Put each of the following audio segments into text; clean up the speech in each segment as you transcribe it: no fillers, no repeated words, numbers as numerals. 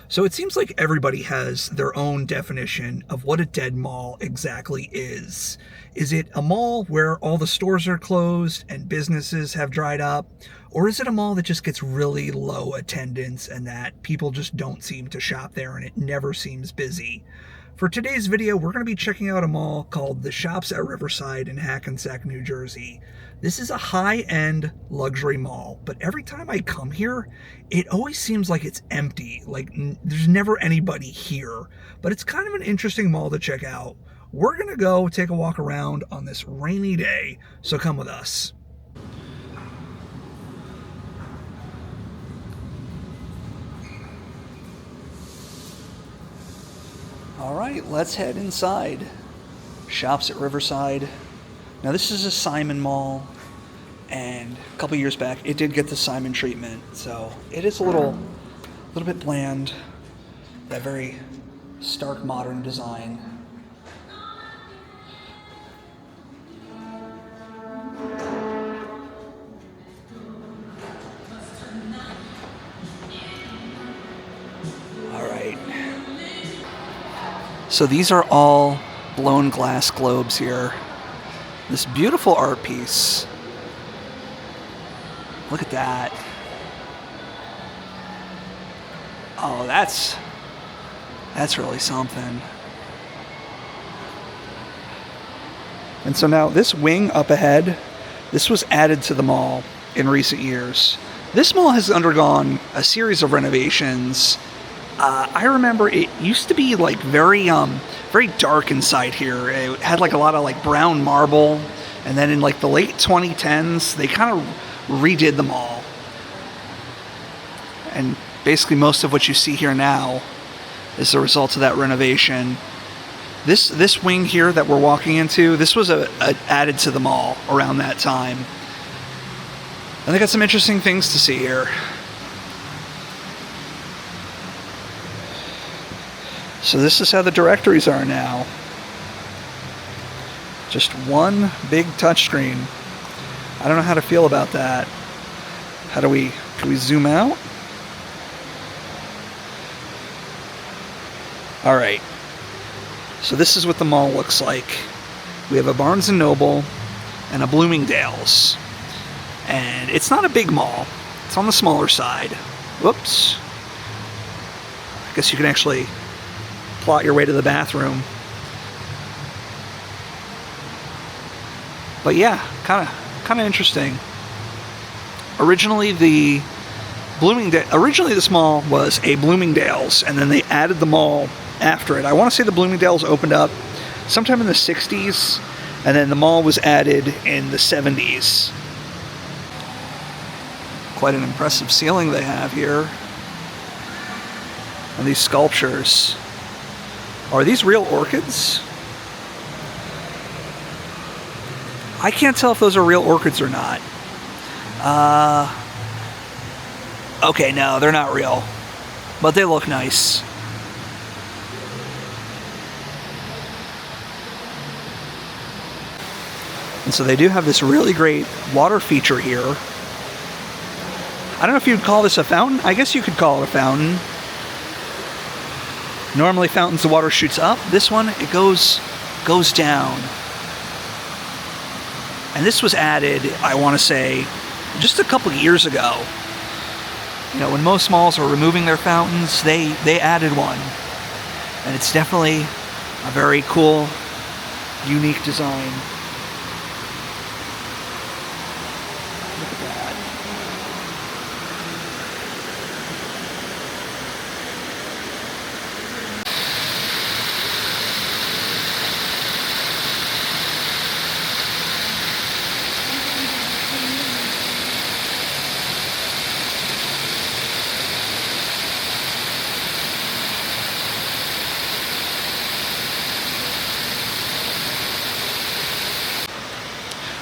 So it seems like everybody has their own definition of what a dead mall exactly is. Is it a mall where all the stores are closed and businesses have dried up? Or is it a mall that just gets really low attendance and that people just don't seem to shop there and it never seems busy? For today's video, we're going to be checking out a mall called the Shops at Riverside in Hackensack, New Jersey. This is a high-end luxury mall, but every time I come here, it always seems like it's empty, like there's never anybody here. But it's kind of an interesting mall to check out. We're going to go take a walk around on this rainy day, so come with us. All right, let's head inside. Shops at Riverside. Now this is a Simon mall, and a couple years back it did get the Simon treatment, so it is a little bit bland. That very stark modern design. All right. So these are all blown glass globes here. This beautiful art piece. Look at that. Oh, that's really something. And so now this wing up ahead, this was added to the mall in recent years. This mall has undergone a series of renovations. I remember it used to be like very dark inside here. It had like a lot of like brown marble, and then in like the late 2010s, they kind of redid the mall. And basically most of what you see here now is the result of that renovation. This wing here that we're walking into, this was added to the mall around that time. And they got some interesting things to see here. So this is how the directories are now. Just one big touchscreen. I don't know how to feel about that. Can we zoom out? All right. So this is what the mall looks like. We have a Barnes & Noble and a Bloomingdale's. And it's not a big mall. It's on the smaller side. Whoops. I guess you can actually plot your way to the bathroom. But yeah, kind of interesting. Originally this mall was a Bloomingdale's, and then they added the mall after it. I want to say the Bloomingdale's opened up sometime in the 60s, and then the mall was added in the 70s. Quite an impressive ceiling they have here. And these sculptures. Are these real orchids? I can't tell if those are real orchids or not. Okay, no, they're not real. But they look nice. And so they do have this really great water feature here. I don't know if you'd call this a fountain. I guess you could call it a fountain. Normally fountains, the water shoots up. This one, it goes down. And this was added, I want to say, just a couple years ago. You know, when most malls are removing their fountains, they added one. And it's definitely a very cool, unique design. Look at that.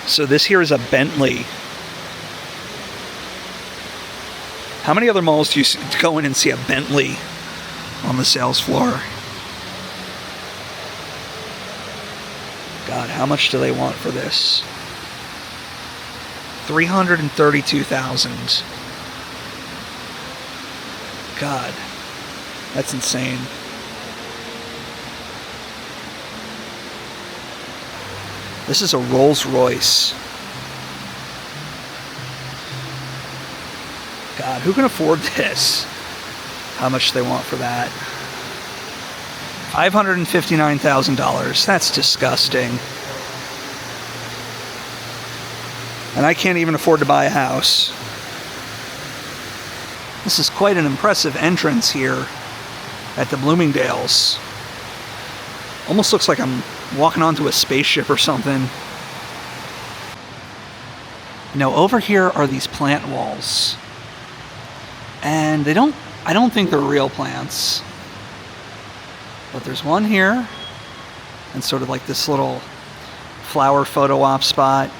So this here is a Bentley. How many other malls do you go in and see a Bentley on the sales floor? God, how much do they want for this? $332,000. God. That's insane. This is a Rolls Royce. God, who can afford this? How much they want for that? $559,000. That's disgusting. And I can't even afford to buy a house. This is quite an impressive entrance here at the Bloomingdales. Almost looks like I'm walking onto a spaceship or something. Now over here are these plant walls. And I don't think they're real plants. But there's one here. And sort of like this little flower photo op spot.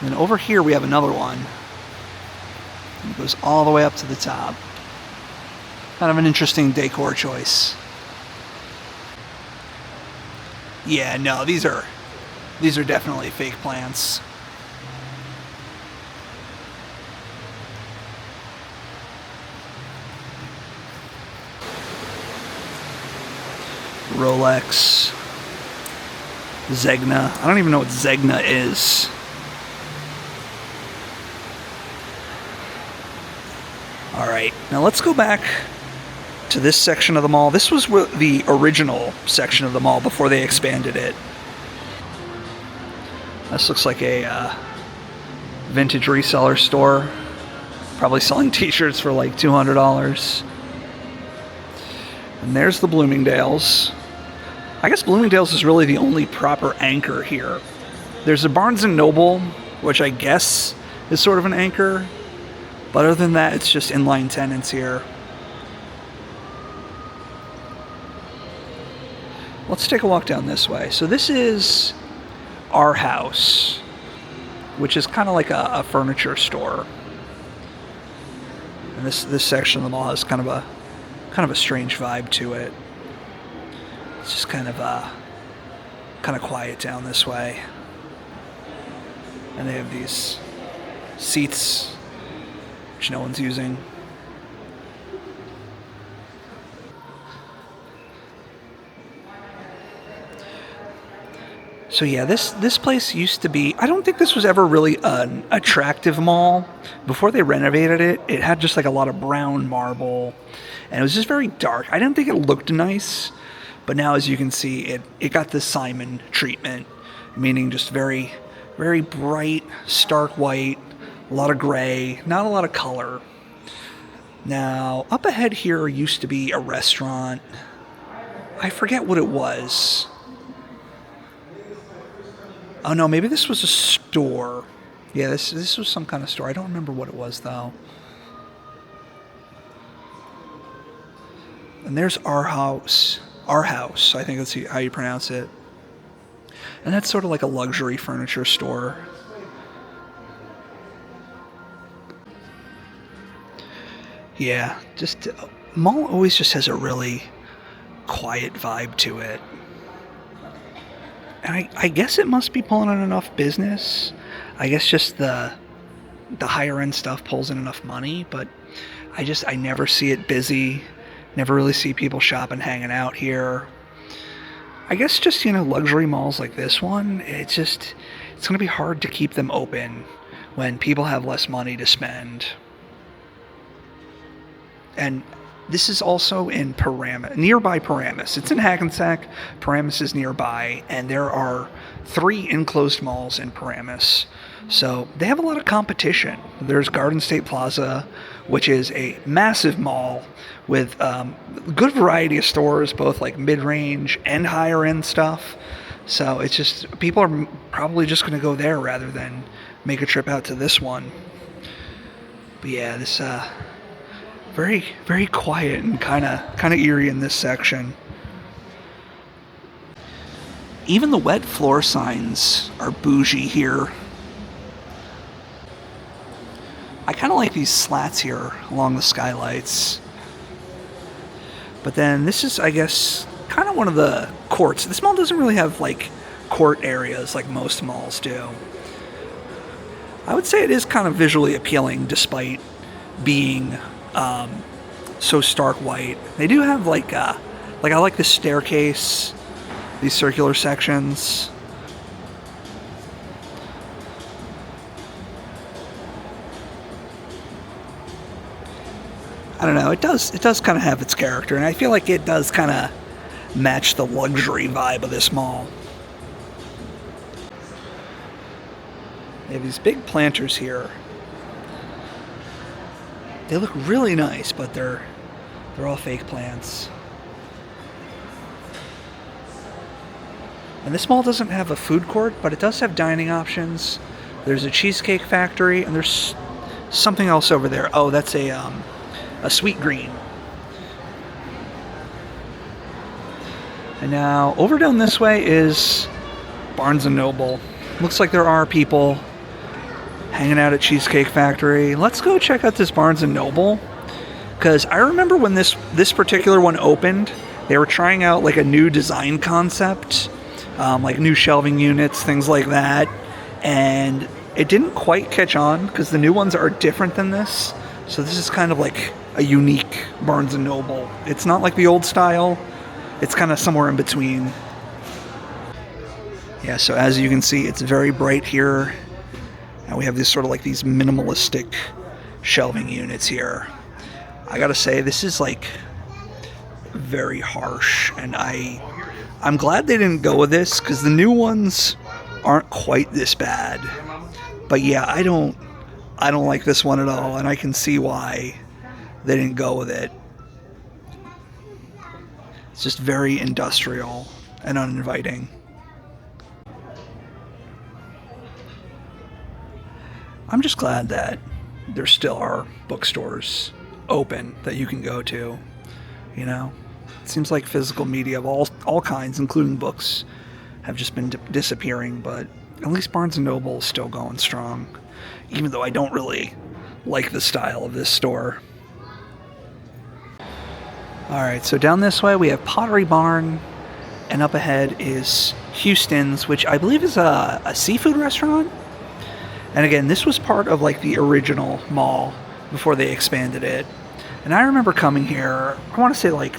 And over here we have another one. And it goes all the way up to the top. Kind of an interesting decor choice. Yeah, no, these are definitely fake plants. Rolex. Zegna. I don't even know what Zegna is. Alright, now let's go back to this section of the mall. This was the original section of the mall before they expanded it. This looks like a vintage reseller store. Probably selling t-shirts for like $200. And there's the Bloomingdales. I guess Bloomingdale's is really the only proper anchor here. There's a Barnes & Noble, which I guess is sort of an anchor. But other than that, it's just inline tenants here. Let's take a walk down this way. So this is our house, which is kind of like a furniture store. And this section of the mall has kind of a strange vibe to it. It's just kind of quiet down this way. And they have these seats which no one's using. So yeah, this place used to be, I don't think this was ever really an attractive mall. Before they renovated it, it had just like a lot of brown marble, and it was just very dark. I didn't think it looked nice, but now as you can see, it got the Simon treatment, meaning just very, very bright, stark white, a lot of gray, not a lot of color. Now, up ahead here used to be a restaurant. I forget what it was. Oh no, maybe this was a store. Yeah, this was some kind of store. I don't remember what it was though. And there's our house. Our house, I think that's how you pronounce it. And that's sort of like a luxury furniture store. Yeah, just mall always just has a really quiet vibe to it. And I guess it must be pulling in enough business. I guess just the higher end stuff pulls in enough money, but I never see it busy. Never really see people shopping, hanging out here. I guess just, luxury malls like this one, it's going to be hard to keep them open when people have less money to spend. And this is also in nearby Paramus. It's in Hackensack. Paramus is nearby, and there are 3 enclosed malls in Paramus. So they have a lot of competition. There's Garden State Plaza, which is a massive mall with good variety of stores, both like mid-range and higher-end stuff. So it's just, people are probably just going to go there rather than make a trip out to this one. But yeah, this very, very quiet and kind of eerie in this section. Even the wet floor signs are bougie here. I kind of like these slats here along the skylights. But then this is, I guess, kind of one of the courts. This mall doesn't really have like court areas like most malls do. I would say it is kind of visually appealing despite being so stark white. They do have like I like the staircase, these circular sections. I don't know, it does kind of have its character, and I feel like it does kind of match the luxury vibe of this mall. They have these big planters here. They look really nice, but they're all fake plants. And this mall doesn't have a food court, but it does have dining options. There's a cheesecake factory, and there's something else over there. Oh, that's a sweet green. And now over down this way is Barnes & Noble. Looks like there are people hanging out at Cheesecake Factory. Let's go check out this Barnes & Noble, because I remember when this particular one opened, they were trying out like a new design concept, like new shelving units, things like that, and it didn't quite catch on because the new ones are different than this. So this is kind of like a unique Barnes & Noble. It's not like the old style. It's kind of somewhere in between. Yeah, so as you can see, it's very bright here. And we have this sort of like these minimalistic shelving units here. I gotta say, this is like very harsh, and I'm glad they didn't go with this, because the new ones aren't quite this bad. But yeah, I don't like this one at all, and I can see why they didn't go with it. It's just very industrial and uninviting. I'm just glad that there still are bookstores open that you can go to, you know? It seems like physical media of all kinds, including books, have just been disappearing, but at least Barnes & Noble is still going strong, even though I don't really like the style of this store. Alright, so down this way we have Pottery Barn, and up ahead is Houston's, which I believe is a seafood restaurant. And again, this was part of like the original mall before they expanded it. And I remember coming here, I want to say like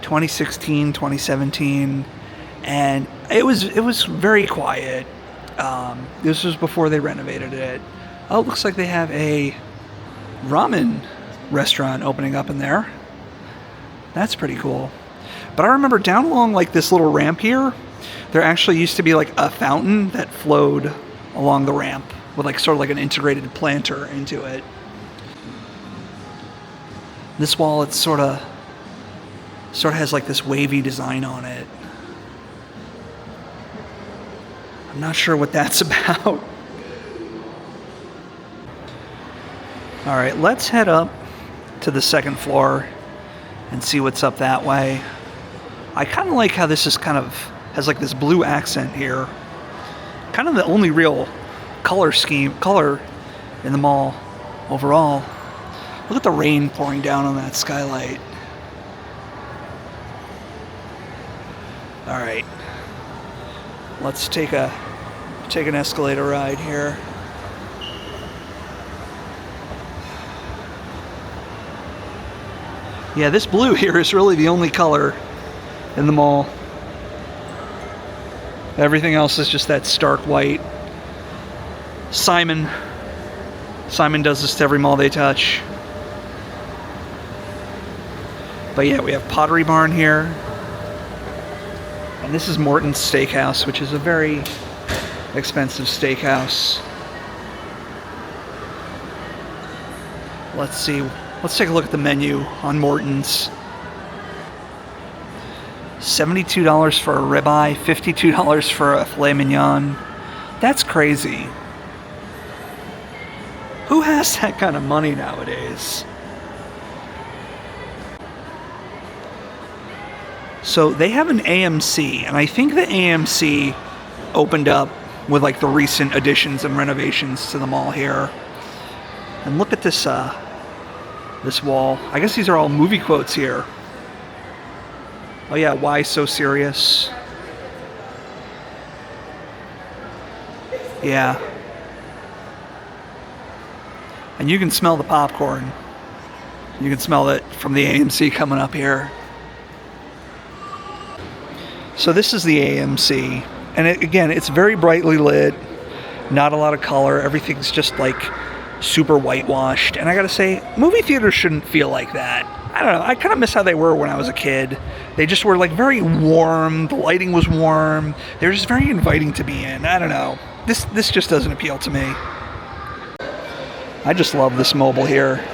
2016, 2017, and it was very quiet. This was before they renovated it. Oh, it looks like they have a ramen restaurant opening up in there. That's pretty cool. But I remember down along like this little ramp here, there actually used to be like a fountain that flowed along the ramp with like sort of like an integrated planter into it. This wall, it's sort of has like this wavy design on it. I'm not sure what that's about. All right, let's head up to the second floor and see what's up that way. I kind of like how this is has like this blue accent here. Kind of the only real color in the mall overall. Look at the rain pouring down on that skylight. All right, let's take an escalator ride here. Yeah, this blue here is really the only color in the mall. Everything else is just that stark white. Simon does this to every mall they touch. But yeah, we have Pottery Barn here. And this is Morton's Steakhouse, which is a very expensive steakhouse. Let's see. Let's take a look at the menu on Morton's. $72 for a ribeye, $52 for a filet mignon. That's crazy. Who has that kind of money nowadays? So they have an AMC, and I think the AMC opened up with like the recent additions and renovations to the mall here. And look at this this wall. I guess these are all movie quotes here. Oh yeah, why so serious? Yeah. And you can smell the popcorn. You can smell it from the AMC coming up here. So this is the AMC, and again, it's very brightly lit, not a lot of color, everything's just like super whitewashed, and I gotta say, movie theaters shouldn't feel like that. I don't know, I kind of miss how they were when I was a kid. They just were like very warm, the lighting was warm, they were just very inviting to be in. I don't know, this just doesn't appeal to me. I just love this mobile here.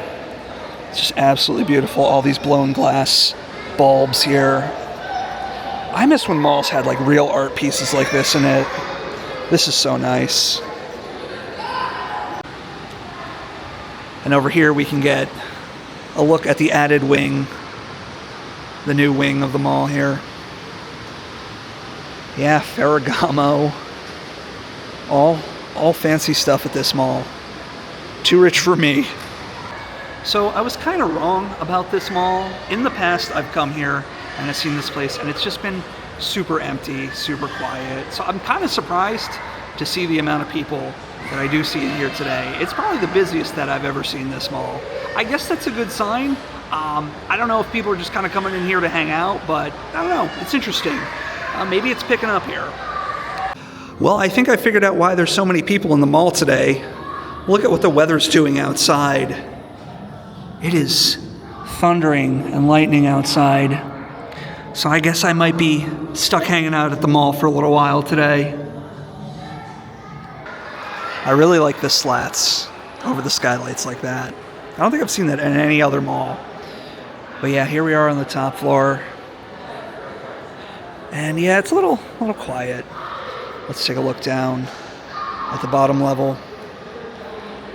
It's just absolutely beautiful, all these blown glass bulbs here. I miss when malls had like real art pieces like this in it. This is so nice. And over here we can get a look at the added wing, the new wing of the mall here. Yeah, Ferragamo. All fancy stuff at this mall. Too rich for me. So I was kind of wrong about this mall. In the past, I've come here and I've seen this place, and it's just been super empty, super quiet. So I'm kind of surprised to see the amount of people that I do see in here today. It's probably the busiest that I've ever seen this mall. I guess that's a good sign. I don't know if people are just kind of coming in here to hang out, but I don't know, it's interesting. Maybe it's picking up here. Well, I think I figured out why there's so many people in the mall today. Look at what the weather's doing outside. It is thundering and lightning outside. So I guess I might be stuck hanging out at the mall for a little while today. I really like the slats over the skylights like that. I don't think I've seen that in any other mall. But yeah, here we are on the top floor. And yeah, it's a little quiet. Let's take a look down at the bottom level.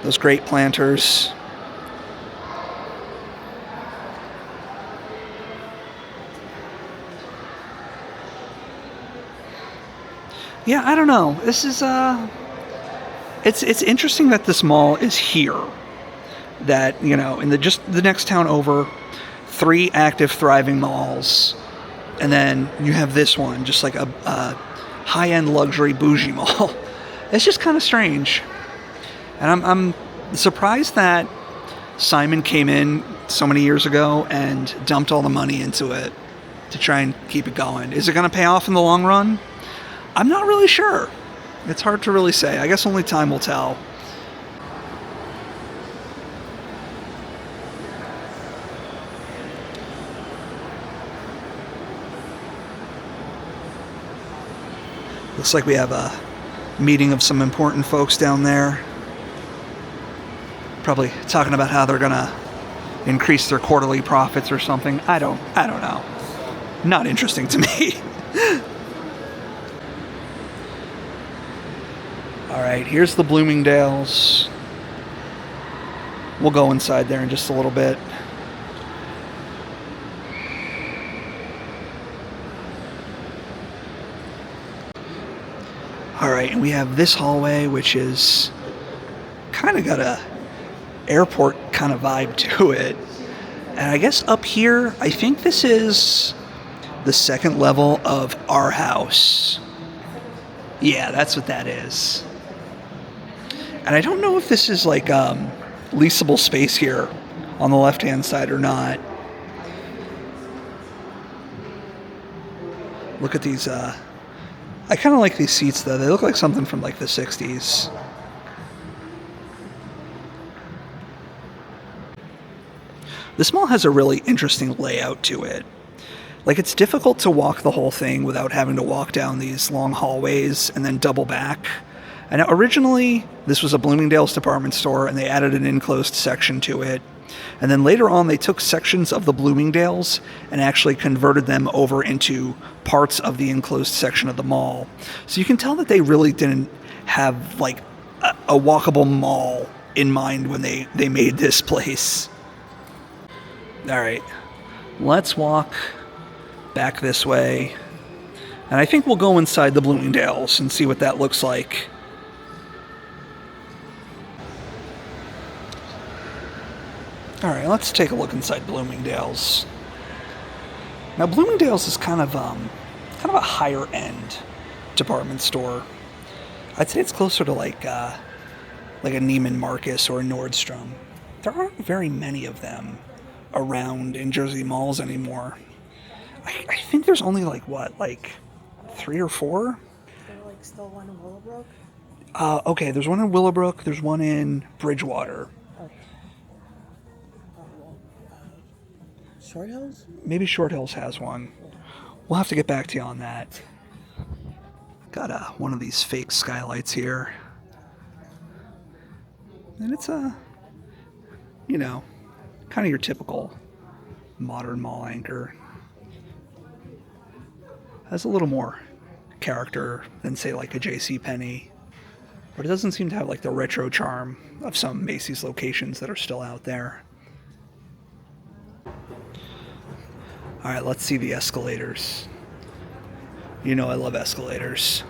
Those great planters. Yeah, I don't know. This is it's interesting that this mall is here. That, you know, in the next town over, 3 active thriving malls, and then you have this one, just like a high-end luxury bougie mall. It's just kind of strange. And I'm surprised that Simon came in so many years ago and dumped all the money into it to try and keep it going. Is it going to pay off in the long run? I'm not really sure. It's hard to really say. I guess only time will tell. Looks like we have a meeting of some important folks down there. Probably talking about how they're gonna increase their quarterly profits or something. I don't know. Not interesting to me. All right, here's the Bloomingdale's. We'll go inside there in just a little bit. All right, and we have this hallway, which is kind of got a airport kind of vibe to it. And I guess up here, I think this is the second level of our house. Yeah, that's what that is. And I don't know if this is like leasable space here on the left-hand side or not. Look at these. I kind of like these seats, though. They look like something from like the 60s. This mall has a really interesting layout to it. Like, it's difficult to walk the whole thing without having to walk down these long hallways and then double back. And originally, this was a Bloomingdale's department store, and they added an enclosed section to it. And then later on, they took sections of the Bloomingdale's and actually converted them over into parts of the enclosed section of the mall. So you can tell that they really didn't have, like, a walkable mall in mind when they made this place. All right, let's walk back this way. And I think we'll go inside the Bloomingdale's and see what that looks like. All right, let's take a look inside Bloomingdale's. Now, Bloomingdale's is kind of a higher end department store. I'd say it's closer to like a Neiman Marcus or a Nordstrom. There aren't very many of them around in Jersey malls anymore. I think there's only like what, like 3 or 4? There like still one in Willowbrook? Okay, there's one in Willowbrook, there's one in Bridgewater. Okay. Well, Short Hills? Maybe Short Hills has one. We'll have to get back to you on that. Got one of these fake skylights here. And it's you know, kind of your typical modern mall anchor. Has a little more character than, say, like a JCPenney. But it doesn't seem to have like the retro charm of some Macy's locations that are still out there. All right, let's see the escalators. You know I love escalators.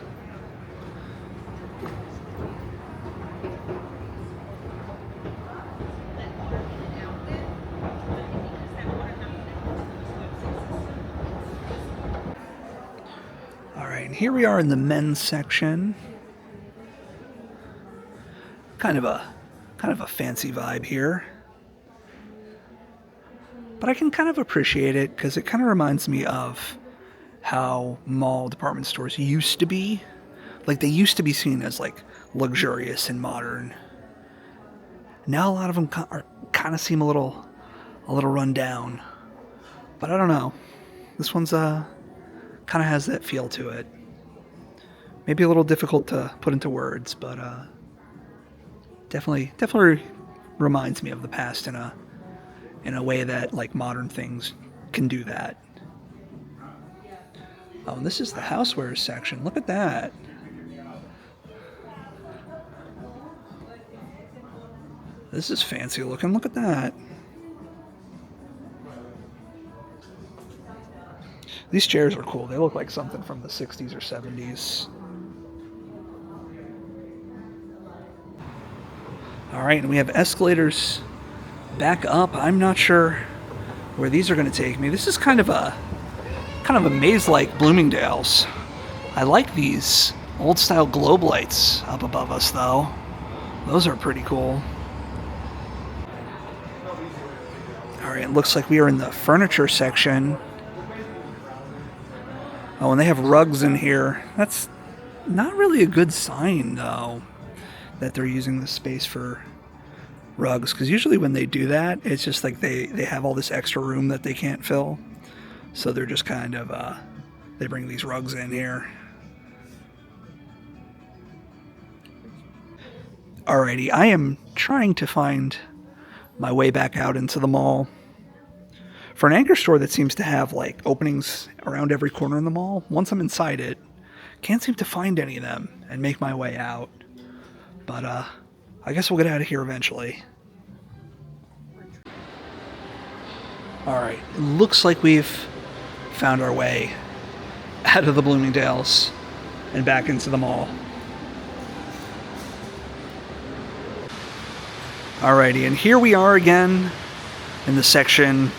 All right, and here we are in the men's section. Kind of a fancy vibe here. But I can kind of appreciate it because it kind of reminds me of how mall department stores used to be. Like, they used to be seen as like luxurious and modern. Now a lot of them kind of seem a little run down. But I don't know. This one's kind of has that feel to it. Maybe a little difficult to put into words, but definitely reminds me of the past in a way that like modern things can do that. Oh, and this is the housewares section. Look at that. This is fancy looking. Look at that. These chairs are cool. They look like something from the 60s or 70s. All right, and we have escalators back up. I'm not sure where these are going to take me. This is kind of a maze like Bloomingdale's. I like these old style globe lights up above us though. Those are pretty cool. All right, it looks like we are in the furniture section. Oh, and they have rugs in here. That's not really a good sign though, that they're using this space for rugs, because usually when they do that, it's just like they have all this extra room that they can't fill, so they're just kind of they bring these rugs in here. Alrighty, I am trying to find my way back out into the mall. For an anchor store that seems to have like openings around every corner in the mall, once I'm inside it, can't seem to find any of them and make my way out. But I guess we'll get out of here eventually. Alright, it looks like we've found our way out of the Bloomingdale's and back into the mall. Alrighty, and here we are again in the section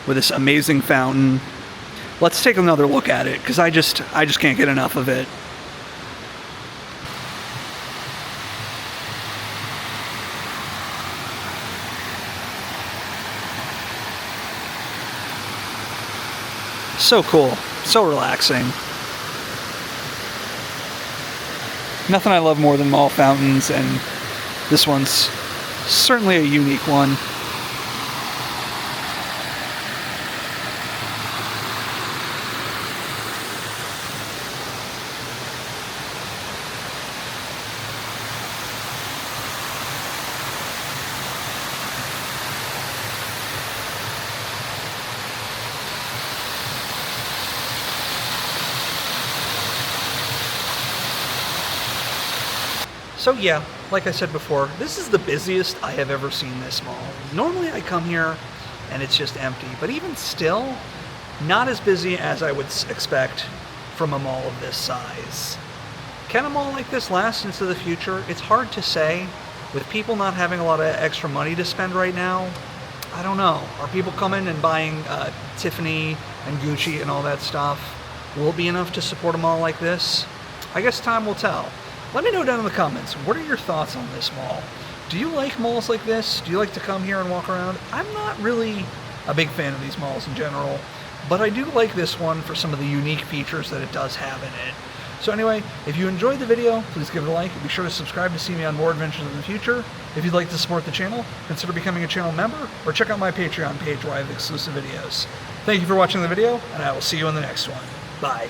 with this amazing fountain. Let's take another look at it, because I just can't get enough of it. So cool, so relaxing. Nothing I love more than mall fountains, and this one's certainly a unique one. So yeah, like I said before, this is the busiest I have ever seen this mall. Normally I come here and it's just empty, but even still, not as busy as I would expect from a mall of this size. Can a mall like this last into the future? It's hard to say. With people not having a lot of extra money to spend right now, I don't know. Are people coming and buying Tiffany and Gucci and all that stuff? Will it be enough to support a mall like this? I guess time will tell. Let me know down in the comments, what are your thoughts on this mall? Do you like malls like this? Do you like to come here and walk around? I'm not really a big fan of these malls in general, but I do like this one for some of the unique features that it does have in it. So anyway, if you enjoyed the video, please give it a like and be sure to subscribe to see me on more adventures in the future. If you'd like to support the channel, consider becoming a channel member or check out my Patreon page where I have exclusive videos. Thank you for watching the video, and I will see you in the next one. Bye.